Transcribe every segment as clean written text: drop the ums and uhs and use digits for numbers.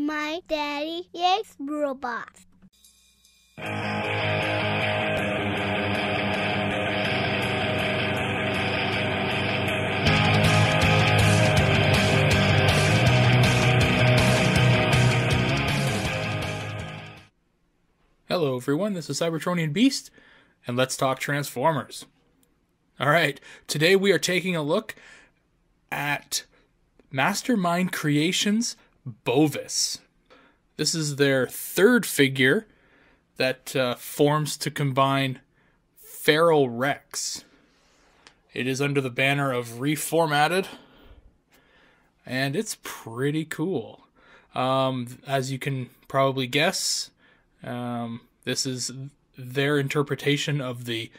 My daddy is robots. Hello everyone, this is Cybertronianbeast, and let's talk Transformers. Alright, today we are taking a look at Mastermind Creations Bovis. This is their third figure that forms to combine Feral Rex. It is under the banner of Reformatted, and it's pretty cool. As you can probably guess, this is their interpretation of the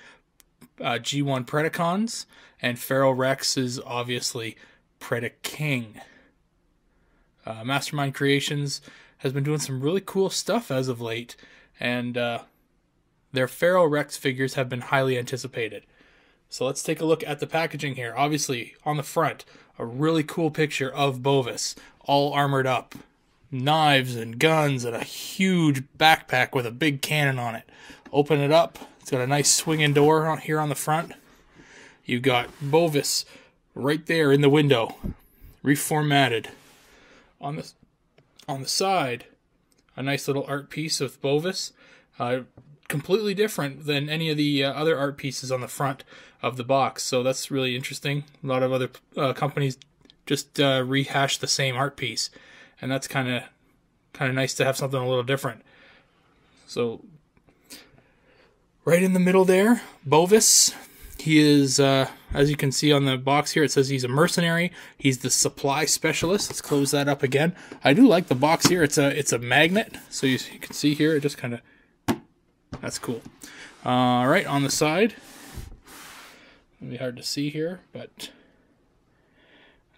G1 Predacons, and Feral Rex is obviously Predaking. Mastermind Creations has been doing some really cool stuff as of late, and their Feral Rex figures have been highly anticipated. So let's take a look at the packaging here. Obviously, on the front, a really cool picture of Bovis, all armored up. Knives and guns and a huge backpack with a big cannon on it. Open it up. It's got a nice swinging door here on the front. You got Bovis right there in the window, reformatted. On the side, a nice little art piece of Bovis, completely different than any of the other art pieces on the front of the box. So that's really interesting. A lot of other companies just rehash the same art piece. And that's kind of nice to have something a little different. So, right in the middle there, Bovis. He is, as you can see on the box here, it says he's a mercenary. He's the supply specialist. Let's close that up again. I do like the box here. It's a magnet. So you can see here, it just kind of, that's cool. Right on the side. It'll be hard to see here, but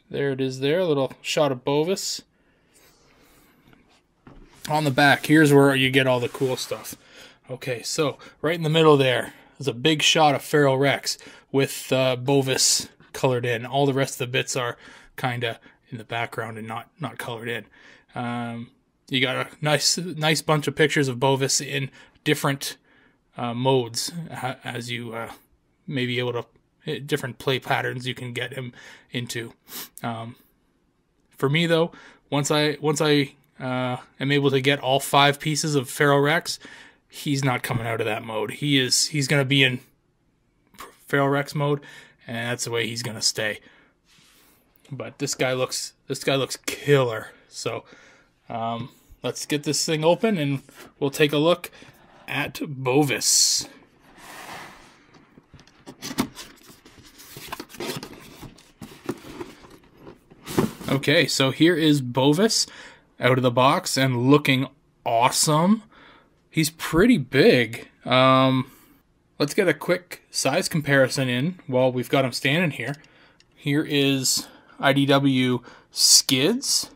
there it is there. A little shot of Bovis. On the back, here's where you get all the cool stuff. Okay, so right in the middle there is a big shot of Feral Rex with Bovis colored in. All the rest of the bits are kind of in the background and not colored in. You got a nice bunch of pictures of Bovis in different modes, as you may be able to, different play patterns you can get him into. For me though, once I am able to get all 5 pieces of Feral Rex, he's not coming out of that mode. He's going to be in Feral Rex mode, and that's the way he's going to stay. But this guy looks killer. So let's get this thing open, and we'll take a look at Bovis. Okay, so here is Bovis out of the box and looking awesome. He's pretty big. Let's get a quick size comparison in while we've got him standing here. Here is IDW Skids.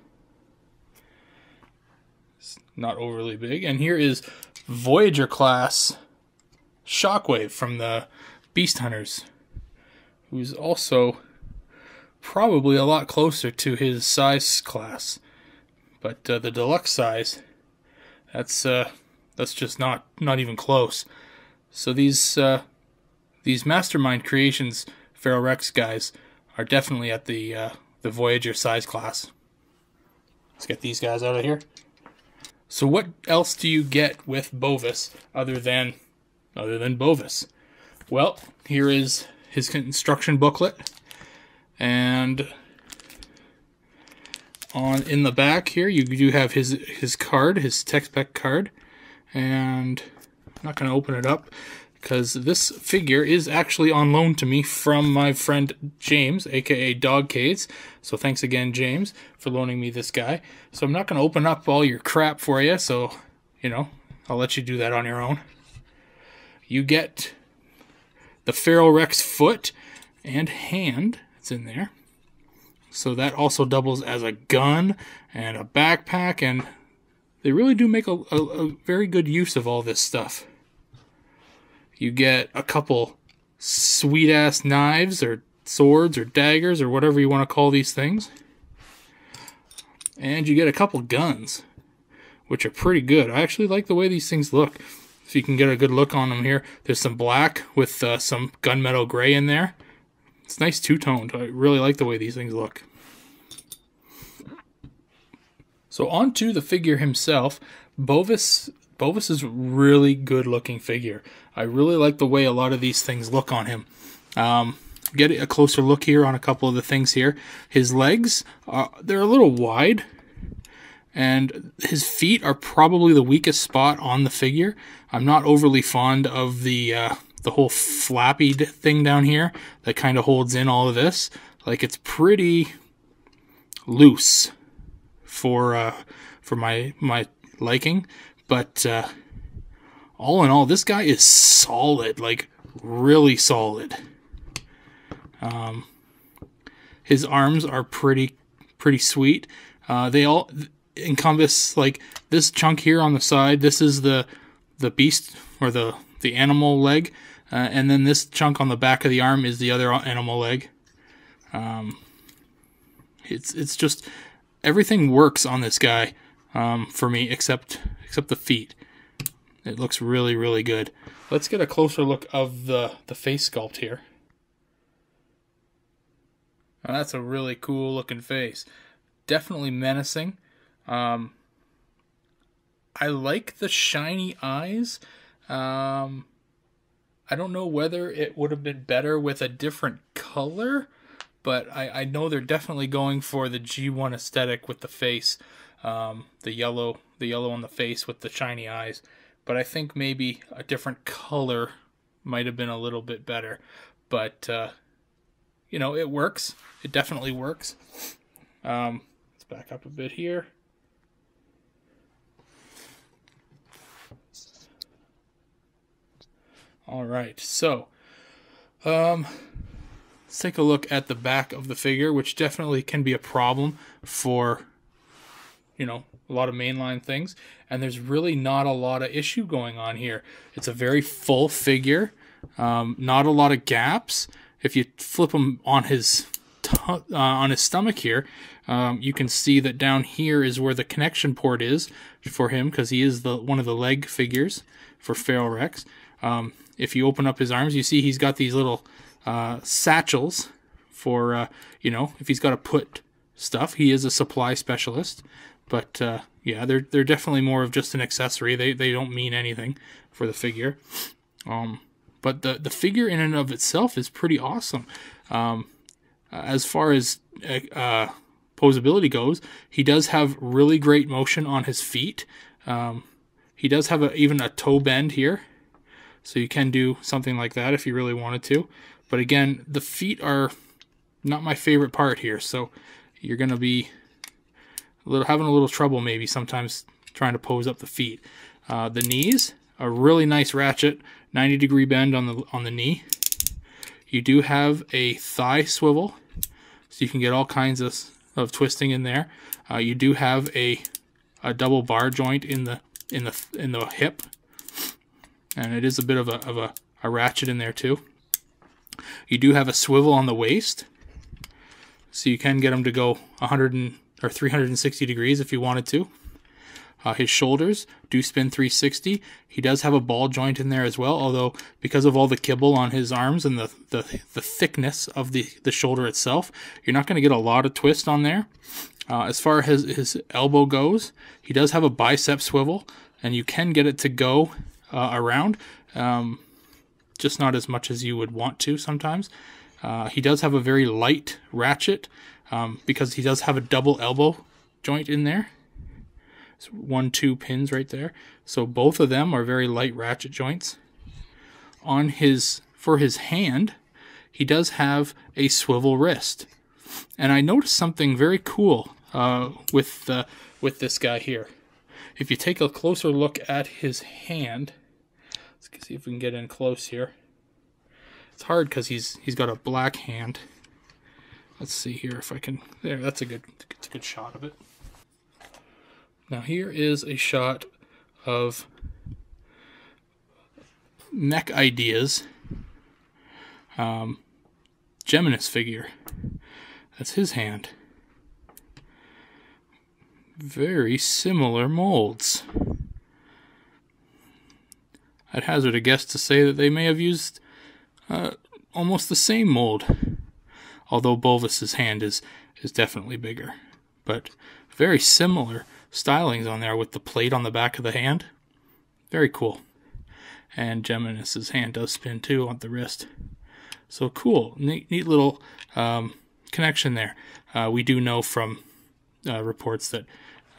It's not overly big. And here is Voyager class Shockwave from the Beast Hunters, who's also probably a lot closer to his size class. But the deluxe size, that's just not even close. So these Mastermind Creations Feral Rex guys are definitely at the Voyager size class. Let's get these guys out of here. So what else do you get with Bovis other than Bovis? Well, here is his instruction booklet, and in the back here, you do have his card, his tech spec card, and I'm not going to open it up because this figure is actually on loan to me from my friend James, aka Dogcades. So thanks again, James, for loaning me this guy. So I'm not going to open up all your crap for you, so, I'll let you do that on your own. You get the Feral Rex foot and hand. It's in there. So that also doubles as a gun and a backpack, and they really do make a very good use of all this stuff. You get a couple sweet-ass knives or swords or daggers or whatever you want to call these things. And you get a couple guns. which are pretty good. I actually like the way these things look. So you can get a good look on them here. There's some black with some gunmetal gray in there. It's nice two-toned. I really like the way these things look. So on to the figure himself. Bovis is a really good looking figure. I really like the way a lot of these things look on him. Get a closer look here on a couple of the things here. His legs, they're a little wide. And his feet are probably the weakest spot on the figure. I'm not overly fond of the whole flappy thing down here that kind of holds in all of this. Like, it's pretty loose for my liking. But all in all, this guy is solid, like really solid. His arms are pretty sweet. They all encompass, like, this chunk here on the side. This is the beast, or the animal leg, and then this chunk on the back of the arm is the other animal leg. It's just everything works on this guy for me, except the feet. It looks really good. Let's get a closer look of the face sculpt here. Now, that's a really cool looking face. Definitely menacing. I like the shiny eyes. I don't know whether it would have been better with a different color, but I know they're definitely going for the G1 aesthetic with the face, the yellow on the face with the shiny eyes. But I think maybe a different color might have been a little bit better. But you know, it works. It definitely works. Let's back up a bit here. All right, so let's take a look at the back of the figure, which definitely can be a problem for, you know, a lot of mainline things. And there's really not a lot of issue going on here. It's a very full figure, not a lot of gaps. If you flip him on his stomach here, you can see that down here is where the connection port is for him, because he is one of the leg figures for Feral Rex. If you open up his arms, you see he's got these little satchels for, you know, if he's got to put stuff. He is a supply specialist, but yeah, they're definitely more of just an accessory. They don't mean anything for the figure. But the figure in and of itself is pretty awesome. As far as posability goes, he does have really great motion on his feet. He does have even a toe bend here. So you can do something like that if you really wanted to. But again, the feet are not my favorite part here. So you're going to be having a little trouble maybe sometimes trying to pose up the feet. The knees, a really nice ratchet, 90-degree bend on the knee. You do have a thigh swivel, so you can get all kinds of twisting in there. You do have a double bar joint in the hip. And it is a bit of a ratchet in there too. You do have a swivel on the waist, so you can get them to go 360 degrees if you wanted to. His shoulders do spin 360. He does have a ball joint in there as well, although because of all the kibble on his arms and the thickness of the shoulder itself, you're not going to get a lot of twist on there. As far as his elbow goes, he does have a bicep swivel, and you can get it to go around, just not as much as you would want to sometimes. He does have a very light ratchet, because he does have a double elbow joint in there. It's 1-2 pins right there. So both of them are very light ratchet joints. For his hand, he does have a swivel wrist. And I noticed something very cool with this guy here. If you take a closer look at his hand, let's see if we can get in close here. It's hard because he's got a black hand. Let's see here if I can. There, that's a good shot of it. Now here is a shot of Mech Ideas Geminus figure. That's his hand. very similar molds. I'd hazard a guess to say that they may have used almost the same mold, although Bovis's hand is definitely bigger. But very similar stylings on there with the plate on the back of the hand. Very cool. And Geminis's hand does spin too on the wrist. So cool, neat little connection there. We do know from reports that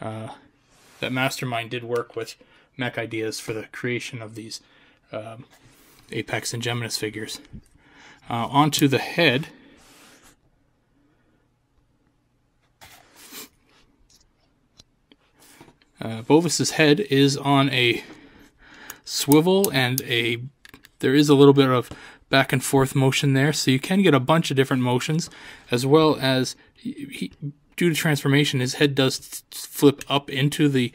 that Mastermind did work with Mech Ideas for the creation of these Apex and Geminis figures. Onto the head. Bovis's head is on a swivel, and there is a little bit of back and forth motion there, so you can get a bunch of different motions, as well as due to transformation, his head does flip up into the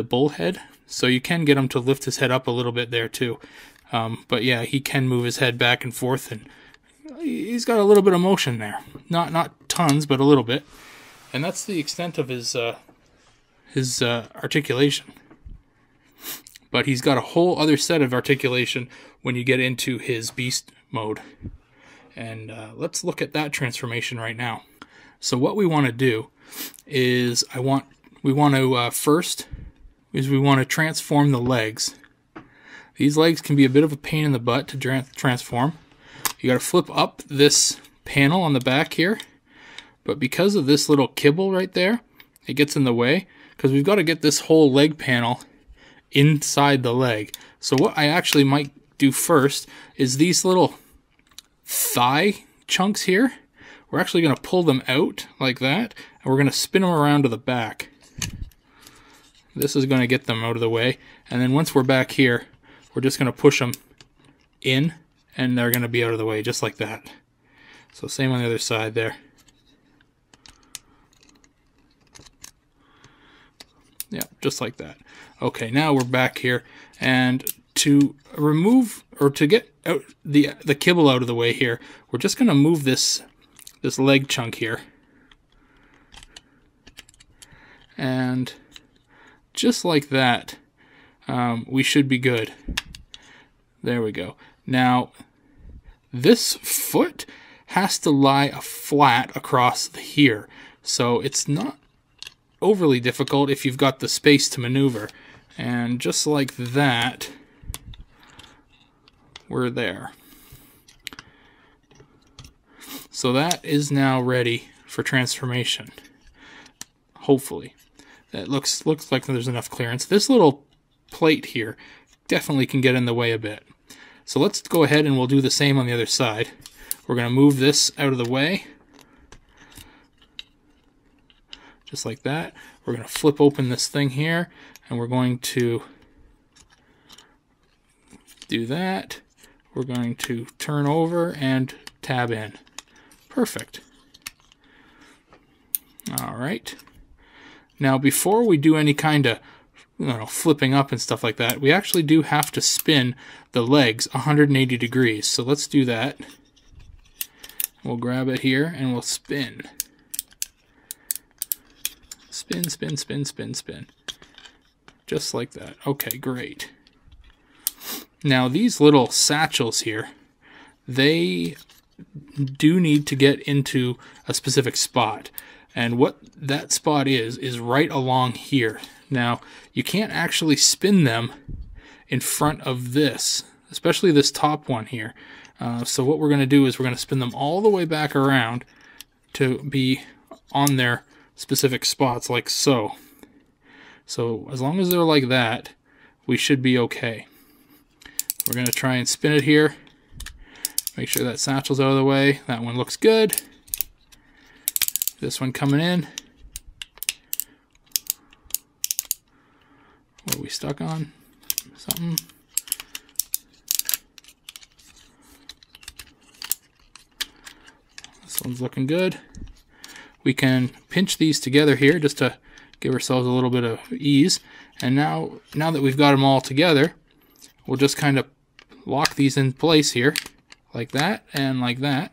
bull head, so you can get him to lift his head up a little bit there too. But yeah, he can move his head back and forth, and he's got a little bit of motion there. Not tons, but a little bit. And that's the extent of his articulation. But he's got a whole other set of articulation when you get into his beast mode. And let's look at that transformation right now. So what we want to do is we want to transform the legs. These legs can be a bit of a pain in the butt to transform. You got to flip up this panel on the back here, but because of this little kibble right there, it gets in the way, because we've got to get this whole leg panel inside the leg. So what I actually might do first is these little thigh chunks here, we're actually going to pull them out like that, and we're going to spin them around to the back. This is going to get them out of the way, and then once we're back here, we're just going to push them in, and they're going to be out of the way, just like that. So same on the other side there. Yeah, just like that. Okay, now we're back here, and to remove, or to get out the kibble out of the way here, we're just going to move this leg chunk here. And just like that, we should be good. There we go. Now, this foot has to lie flat across here, so it's not overly difficult if you've got the space to maneuver. And just like that, we're there. So that is now ready for transformation. Hopefully. That looks like there's enough clearance. This little plate here definitely can get in the way a bit. So let's go ahead and we'll do the same on the other side. We're going to move this out of the way. Just like that. We're going to flip open this thing here, and we're going to do that. We're going to turn over and tab in. Perfect. All right. Now, before we do any kind of flipping up and stuff like that, we actually do have to spin the legs 180 degrees. So let's do that. We'll grab it here and we'll spin. Spin, spin, spin, spin, spin. Just like that. Okay, great. Now, these little satchels here, they do need to get into a specific spot. And what that spot is right along here. Now, you can't actually spin them in front of this, especially this top one here. So what we're going to do is we're going to spin them all the way back around to be on their specific spots, like so. So as long as they're like that, we should be okay. We're going to try and spin it here. Make sure that satchel's out of the way. That one looks good. This one coming in. What are we stuck on? Something. This one's looking good. We can pinch these together here just to give ourselves a little bit of ease. And now that we've got them all together, we'll just kind of lock these in place here, like that and like that.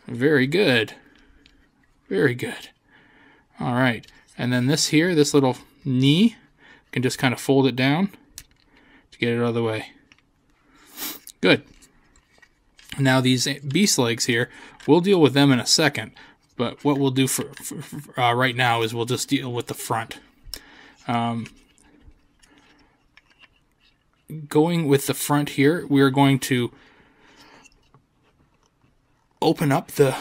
Very good. Very good. All right. And then this here, this little knee, you can just kind of fold it down to get it out of the way. Good. Now these beast legs here, we'll deal with them in a second. But what we'll do for right now is we'll just deal with the front. Going with the front here, we're going to open up the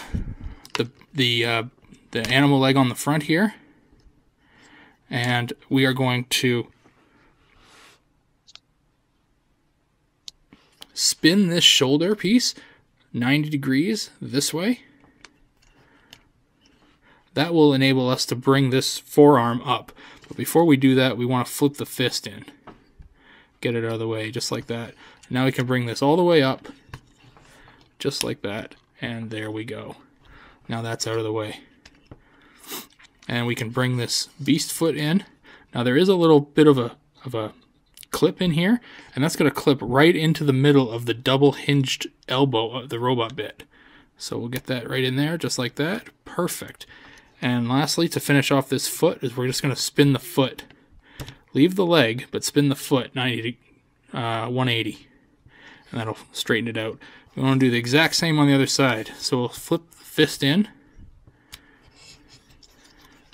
animal leg on the front here, and we are going to spin this shoulder piece 90 degrees this way. That will enable us to bring this forearm up. But before we do that, we want to flip the fist in. Get it out of the way, just like that. Now we can bring this all the way up, just like that. And there we go. Now that's out of the way. And we can bring this beast foot in. Now there is a little bit of a clip in here, and that's going to clip right into the middle of the double hinged elbow of the robot bit. So we'll get that right in there, just like that. Perfect. And lastly, to finish off this foot, is we're just going to spin the foot. Leave the leg, but spin the foot 180. And that'll straighten it out. We want to do the exact same on the other side. So we'll flip the fist in.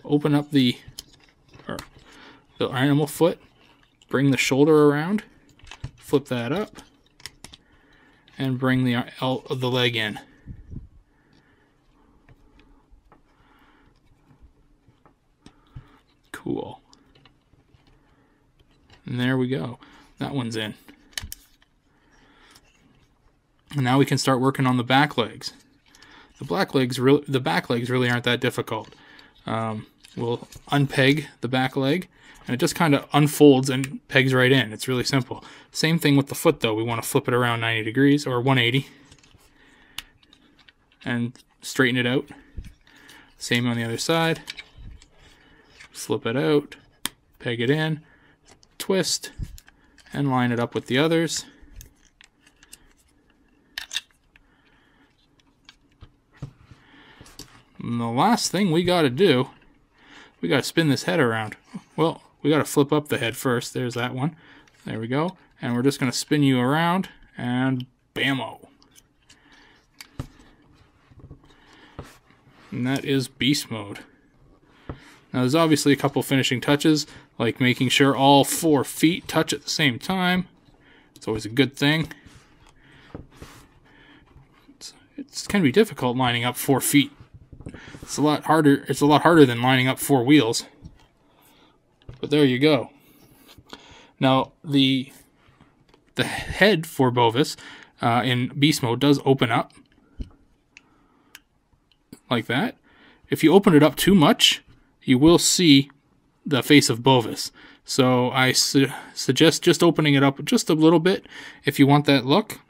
Open up the animal foot. Bring the shoulder around. Flip that up. And bring the leg in. Cool. And there we go. That one's in. And now we can start working on the back legs. The back legs really aren't that difficult. We'll unpeg the back leg, and it just kind of unfolds and pegs right in. It's really simple. Same thing with the foot, though. We want to flip it around 90 degrees, or 180, and straighten it out. Same on the other side. Flip it out, peg it in, twist, and line it up with the others. And the last thing we got to do, we got to spin this head around. Well, we got to flip up the head first. There's that one. There we go. And we're just going to spin you around, and bammo. And that is beast mode. Now there's obviously a couple finishing touches, like making sure all 4 feet touch at the same time. It's always a good thing. It can be difficult lining up 4 feet. It's a lot harder than lining up 4 wheels. But there you go. Now the head for Bovis in beast mode does open up like that. If you open it up too much, you will see the face of Bovis. So I suggest just opening it up just a little bit if you want that look,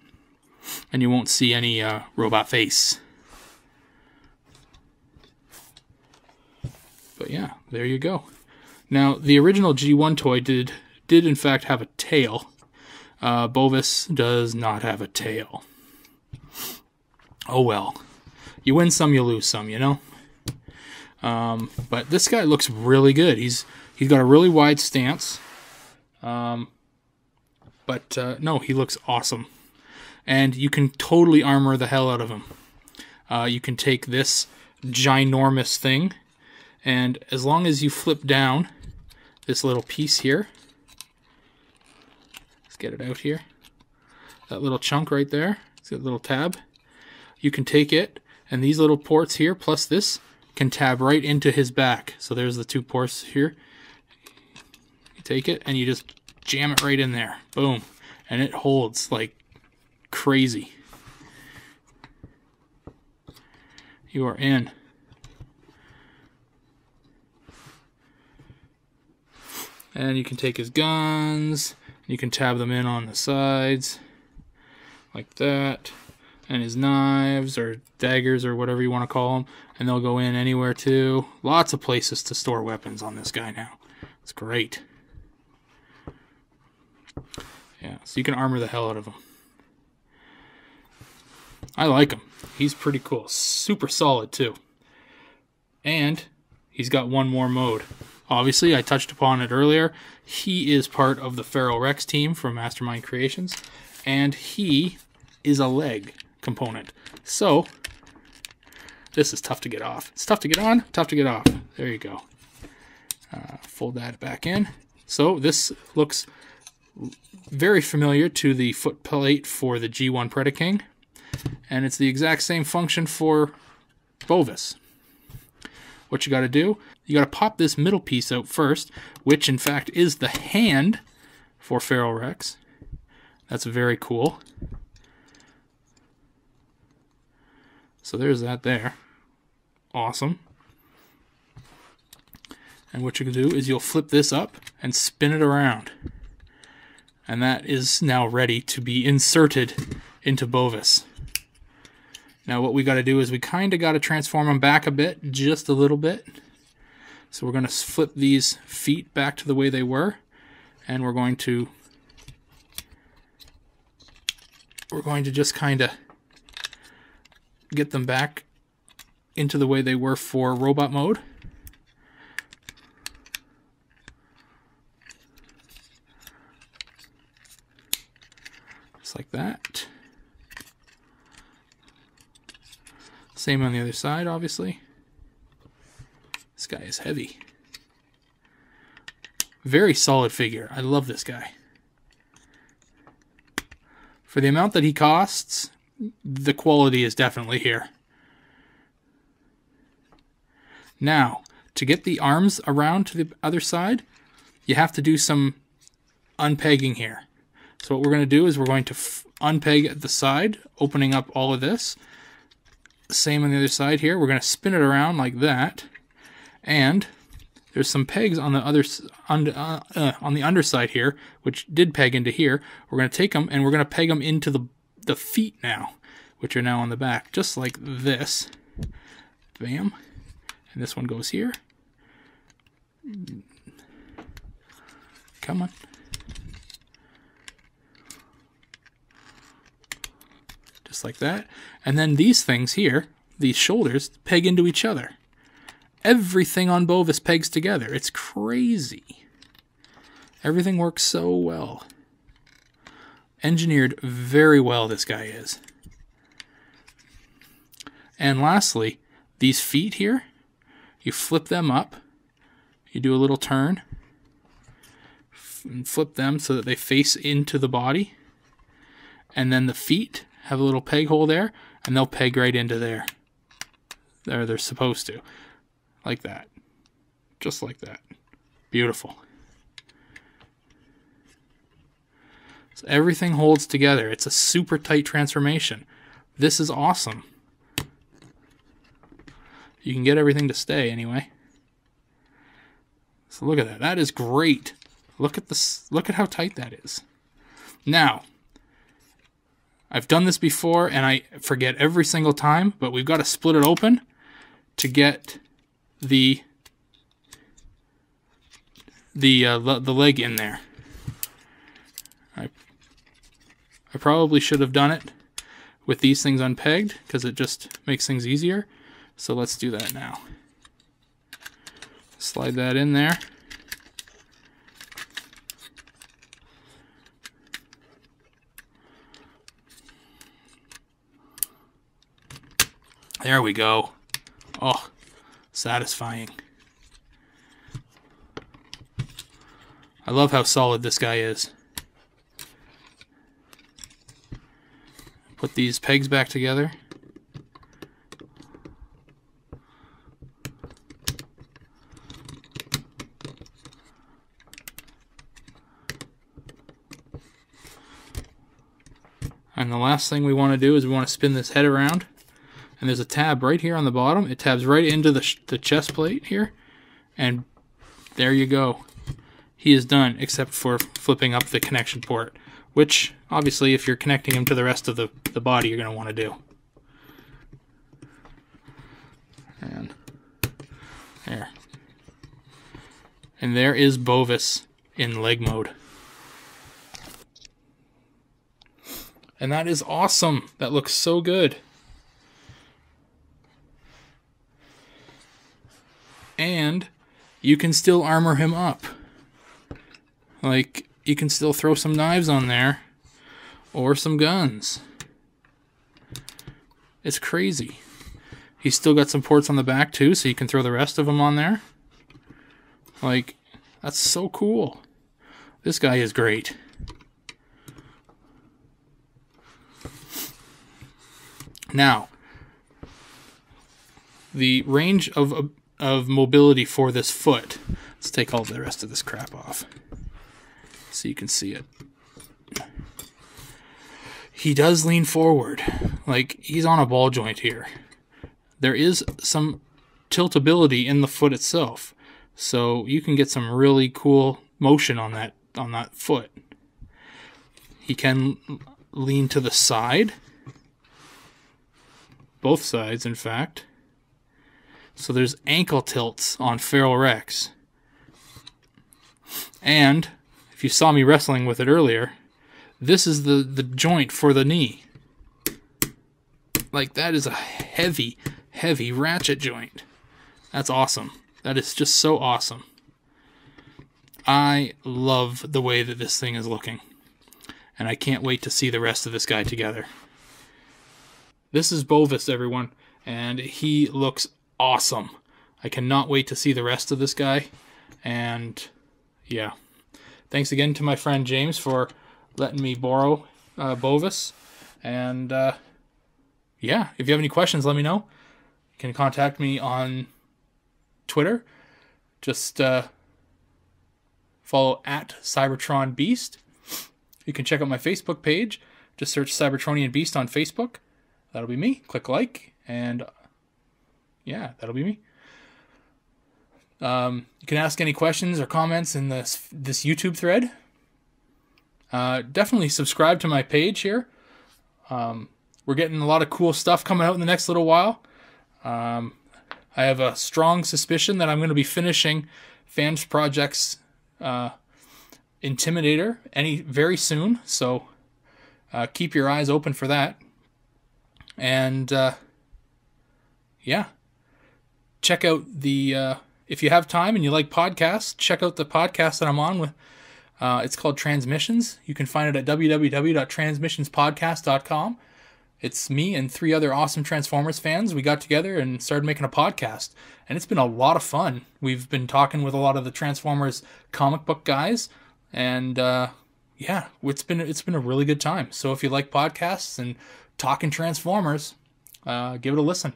and you won't see any robot face. But yeah, there you go. Now, the original G1 toy did in fact have a tail. Bovis does not have a tail. Oh well. You win some, you lose some, you know? But this guy looks really good. He's got a really wide stance. No, he looks awesome. And you can totally armor the hell out of him. You can take this ginormous thing, and as long as you flip down this little piece here, let's get it out here, that little chunk right there, it's got a little tab, you can take it, and these little ports here, plus this, can tab right into his back. So there's the 2 ports here. You take it, and you just jam it right in there. Boom. And it holds like crazy. You are in. And you can take his guns, you can tab them in on the sides, like that, and his knives, or daggers, or whatever you want to call them, and they'll go in anywhere too. Lots of places to store weapons on this guy now. It's great. Yeah, so you can armor the hell out of him. I like him. He's pretty cool. Super solid too. And he's got one more mode. Obviously, I touched upon it earlier. He is part of the Feral Rex team from Mastermind Creations, and he is a leg component. So, this is tough to get off. It's tough to get on, tough to get off. There you go. Fold that back in. So, this looks very familiar to the foot plate for the G1 Predaking, and it's the exact same function for Bovis. What you got to do, you got to pop this middle piece out first, which in fact is the hand for Feral Rex. That's very cool. So there's that there. Awesome. And what you can do is you'll flip this up and spin it around. And that is now ready to be inserted into Bovis. Now what we got to do is we kind of got to transform them back a bit, just a little bit. So we're going to flip these feet back to the way they were, and we're going to just kind of get them back into the way they were for robot mode. Just like that. Same on the other side, obviously. This guy is heavy. Very solid figure. I love this guy. For the amount that he costs, the quality is definitely here. Now, to get the arms around to the other side, you have to do some unpegging here. So what we're going to do is we're going to unpeg at the side, opening up all of this. Same on the other side here. We're going to spin it around like that, and there's some pegs on the other on the underside here, which did peg into here. We're going to take them and we're going to peg them into the feet now, which are now on the back, just like this. Bam, and this one goes here. Come on. Just like that. And then these things here, these shoulders, peg into each other. Everything on Bovis pegs together. It's crazy. Everything works so well. Engineered very well, this guy is. And lastly, these feet here, you flip them up. You do a little turn. And flip them so that they face into the body. And then the feet have a little peg hole there, and they'll peg right into there. There they're supposed to. Like that. Just like that. Beautiful. So everything holds together. It's a super tight transformation. This is awesome. You can get everything to stay anyway. So look at that. That is great. Look at this. Look at how tight that is. Now, I've done this before and I forget every single time, but we've got to split it open to get the leg in there. I probably should have done it with these things unpegged because it just makes things easier. So let's do that now. Slide that in there. There we go. Oh, satisfying. I love how solid this guy is. Put these pegs back together. And the last thing we want to do is we want to spin this head around. And there's a tab right here on the bottom. It tabs right into the chest plate here. And there you go. He is done, except for flipping up the connection port. Which, obviously, if you're connecting him to the rest of the body, you're going to want to do. And there. And there is Bovis in leg mode. And that is awesome. That looks so good. And you can still armor him up. Like, you can still throw some knives on there. Or some guns. It's crazy. He's still got some ports on the back too, so you can throw the rest of them on there. Like, that's so cool. This guy is great. Now, the range of mobility for this foot. Let's take all the rest of this crap off so you can see it. He does lean forward. Like, he's on a ball joint here. There is some tiltability in the foot itself, so you can get some really cool motion on that foot. He can lean to the side. Both sides, in fact. So there's ankle tilts on Feral Rex. And if you saw me wrestling with it earlier, this is the joint for the knee. Like, that is a heavy, heavy ratchet joint. That's awesome. That is just so awesome. I love the way that this thing is looking. And I can't wait to see the rest of this guy together. This is Bovis, everyone. And he looks awesome. I cannot wait to see the rest of this guy. And, yeah. Thanks again to my friend James for letting me borrow Bovis. And, yeah, if you have any questions, let me know. You can contact me on Twitter. Just follow at Cybertronianbeast. You can check out my Facebook page. Just search Cybertronianbeast on Facebook. That'll be me. Click like, and yeah, that'll be me. You can ask any questions or comments in this YouTube thread. Definitely subscribe to my page here. We're getting a lot of cool stuff coming out in the next little while. I have a strong suspicion that I'm going to be finishing Fans Project's Intimidator very soon, so keep your eyes open for that. And yeah, check out the if you have time and you like podcasts, check out the podcast that I'm on with. It's called Transmissions. You can find it at www.transmissionspodcast.com. It's me and 3 other awesome Transformers fans. We got together and started making a podcast, and it's been a lot of fun. We've been talking with a lot of the Transformers comic book guys, and yeah, it's been a really good time. So if you like podcasts and talking Transformers, give it a listen.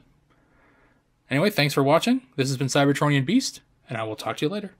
Anyway, thanks for watching. This has been Cybertronianbeast, and I will talk to you later.